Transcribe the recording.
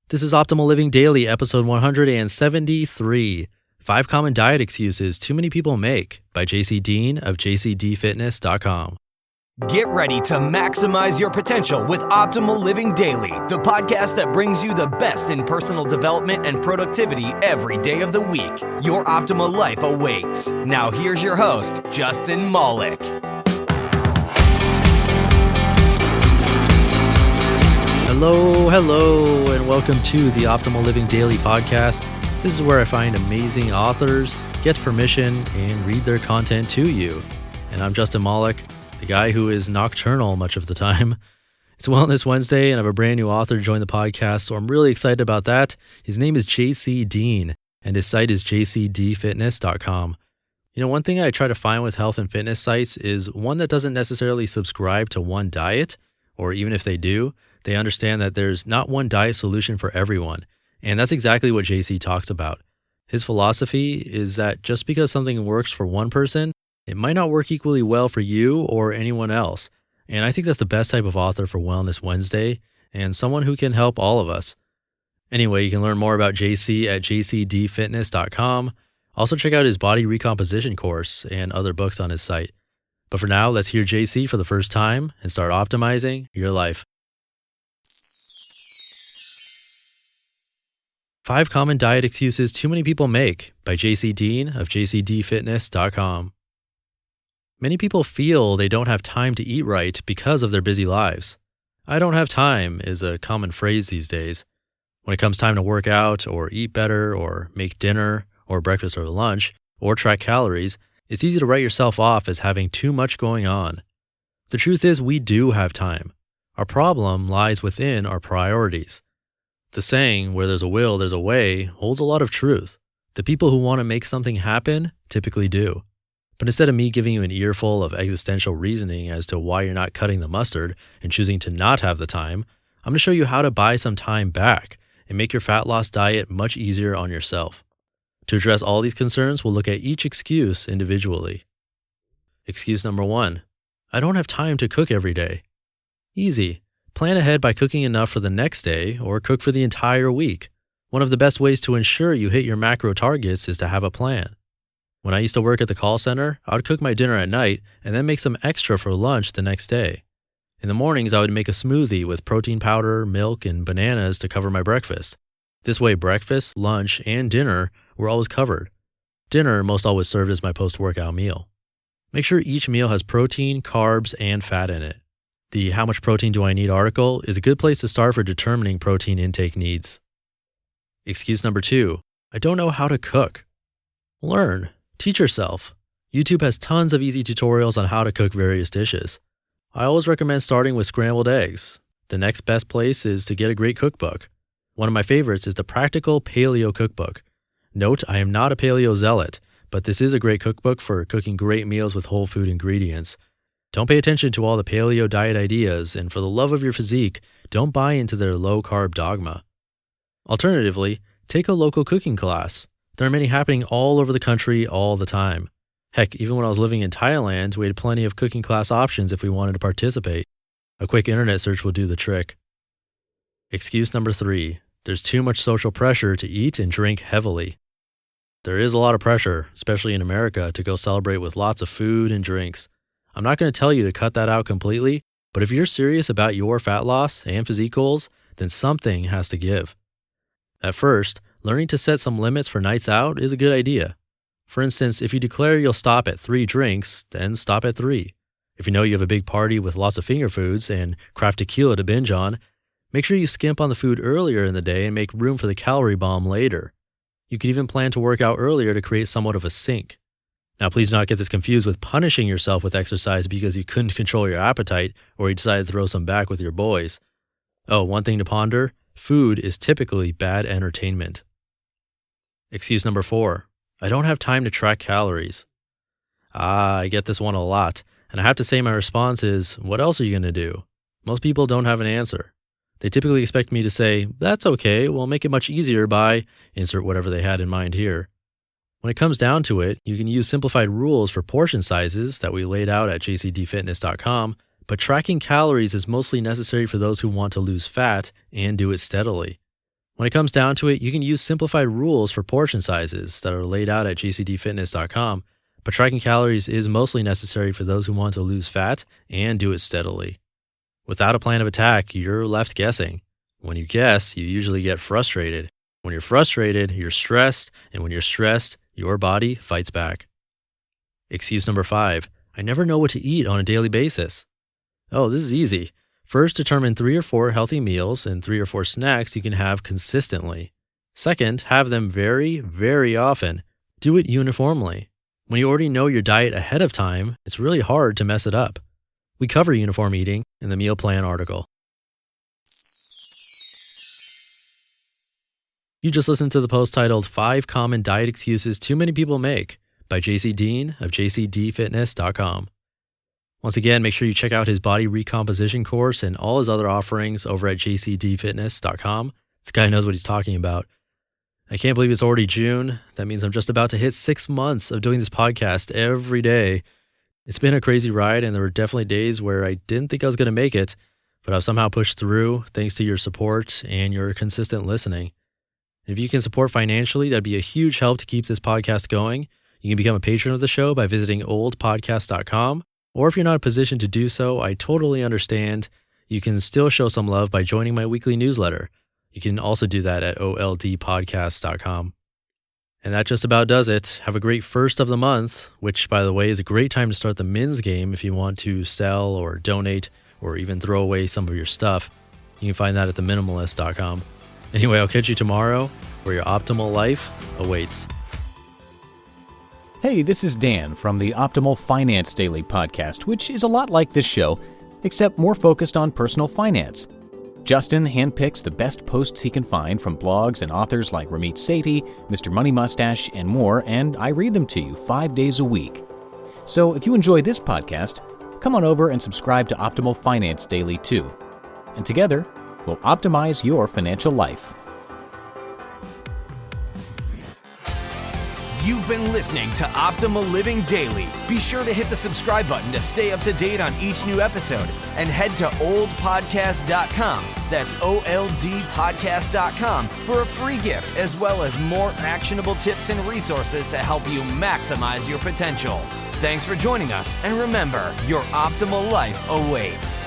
This is Optimal Living Daily, episode 173, 5 Common Diet Excuses Too Many People Make by Deen of JCD Get ready to maximize your potential with Optimal Living Daily, the podcast that brings you the best in personal development and productivity every day of the week. Your optimal life awaits. Now here's your host, Justin Malik. Hello, and welcome to the Optimal Living Daily podcast. This is where I find amazing authors, get permission, and read their content to you. And I'm Justin Malik, the guy who is nocturnal much of the time. It's Wellness Wednesday, and I have a brand new author join the podcast, so I'm really excited about that. His name is JCD, and his site is jcdfitness.com. You know, one thing I try to find with health and fitness sites is one that doesn't necessarily subscribe to one diet, or even if they do, they understand that there's not one diet solution for everyone. And that's exactly what JC talks about. His philosophy is that just because something works for one person, it might not work equally well for you or anyone else. And I think that's the best type of author for Wellness Wednesday and someone who can help all of us. Anyway, you can learn more about JC at jcdfitness.com. Also check out his body recomposition course and other books on his site. But for now, let's hear JC for the first time and start optimizing your life. 5 Common Diet Excuses Too Many People Make by Deen of jcdfitness.com. Many people feel they don't have time to eat right because of their busy lives. I don't have time is a common phrase these days. When it comes time to work out or eat better or make dinner or breakfast or lunch or track calories, it's easy to write yourself off as having too much going on. The truth is we do have time. Our problem lies within our priorities. The saying, where there's a will, there's a way, holds a lot of truth. The people who want to make something happen typically do. But instead of me giving you an earful of existential reasoning as to why you're not cutting the mustard and choosing to not have the time, I'm going to show you how to buy some time back and make your fat loss diet much easier on yourself. To address all these concerns, we'll look at each excuse individually. Excuse number 1. I don't have time to cook every day. Easy. Plan ahead by cooking enough for the next day or cook for the entire week. One of the best ways to ensure you hit your macro targets is to have a plan. When I used to work at the call center, I would cook my dinner at night and then make some extra for lunch the next day. In the mornings, I would make a smoothie with protein powder, milk, and bananas to cover my breakfast. This way, breakfast, lunch, and dinner were always covered. Dinner most always served as my post-workout meal. Make sure each meal has protein, carbs, and fat in it. The How Much Protein Do I Need article is a good place to start for determining protein intake needs. Excuse number 2. I don't know how to cook. Learn. Teach yourself. YouTube has tons of easy tutorials on how to cook various dishes. I always recommend starting with scrambled eggs. The next best place is to get a great cookbook. One of my favorites is the Practical Paleo Cookbook. Note, I am not a paleo zealot, but this is a great cookbook for cooking great meals with whole food ingredients. Don't pay attention to all the paleo diet ideas, and for the love of your physique, don't buy into their low-carb dogma. Alternatively, take a local cooking class. There are many happening all over the country all the time. Heck, even when I was living in Thailand, we had plenty of cooking class options if we wanted to participate. A quick internet search will do the trick. Excuse number 3. There's too much social pressure to eat and drink heavily. There is a lot of pressure, especially in America, to go celebrate with lots of food and drinks. I'm not going to tell you to cut that out completely, but if you're serious about your fat loss and physique goals, then something has to give. At first, learning to set some limits for nights out is a good idea. For instance, if you declare you'll stop at 3 drinks, then stop at 3. If you know you have a big party with lots of finger foods and craft tequila to binge on, make sure you skimp on the food earlier in the day and make room for the calorie bomb later. You could even plan to work out earlier to create somewhat of a sink. Now, please do not get this confused with punishing yourself with exercise because you couldn't control your appetite or you decided to throw some back with your boys. Oh, one thing to ponder, food is typically bad entertainment. Excuse number 4. I don't have time to track calories. I get this one a lot, and I have to say my response is, what else are you going to do? Most people don't have an answer. They typically expect me to say, that's okay, we'll make it much easier by, insert whatever they had in mind here. When it comes down to it, you can use simplified rules for portion sizes that we laid out at jcdfitness.com, but tracking calories is mostly necessary for those who want to lose fat and do it steadily. When it comes down to it, you can use simplified rules for portion sizes that are laid out at jcdfitness.com, but tracking calories is mostly necessary for those who want to lose fat and do it steadily. Without a plan of attack, you're left guessing. When you guess, you usually get frustrated. When you're frustrated, you're stressed, and when you're stressed, your body fights back. Excuse number 5, I never know what to eat on a daily basis. Oh, this is easy. First, determine 3 or 4 healthy meals and 3 or 4 snacks you can have consistently. Second, have them very, very often. Do it uniformly. When you already know your diet ahead of time, it's really hard to mess it up. We cover uniform eating in the meal plan article. You just listened to the post titled 5 Common Diet Excuses Too Many People Make by JC Deen of JCDFitness.com. Once again, make sure you check out his body recomposition course and all his other offerings over at jcdfitness.com. This guy knows what he's talking about. I can't believe it's already June. That means I'm just about to hit 6 months of doing this podcast every day. It's been a crazy ride, and there were definitely days where I didn't think I was going to make it, but I've somehow pushed through thanks to your support and your consistent listening. If you can support financially, that'd be a huge help to keep this podcast going. You can become a patron of the show by visiting oldpodcast.com. Or if you're not in a position to do so, I totally understand. You can still show some love by joining my weekly newsletter. You can also do that at oldpodcast.com. And that just about does it. Have a great first of the month, which, by the way, is a great time to start the men's game if you want to sell or donate or even throw away some of your stuff. You can find that at theminimalist.com. Anyway, I'll catch you tomorrow where your optimal life awaits. Hey, this is Dan from the Optimal Finance Daily podcast, which is a lot like this show, except more focused on personal finance. Justin handpicks the best posts he can find from blogs and authors like Ramit Sethi, Mr. Money Mustache, and more, and I read them to you 5 days a week. So if you enjoy this podcast, come on over and subscribe to Optimal Finance Daily too. And together, we'll optimize your financial life. You've been listening to Optimal Living Daily. Be sure to hit the subscribe button to stay up to date on each new episode and head to oldpodcast.com. That's oldpodcast.com for a free gift as well as more actionable tips and resources to help you maximize your potential. Thanks for joining us, and remember, your optimal life awaits.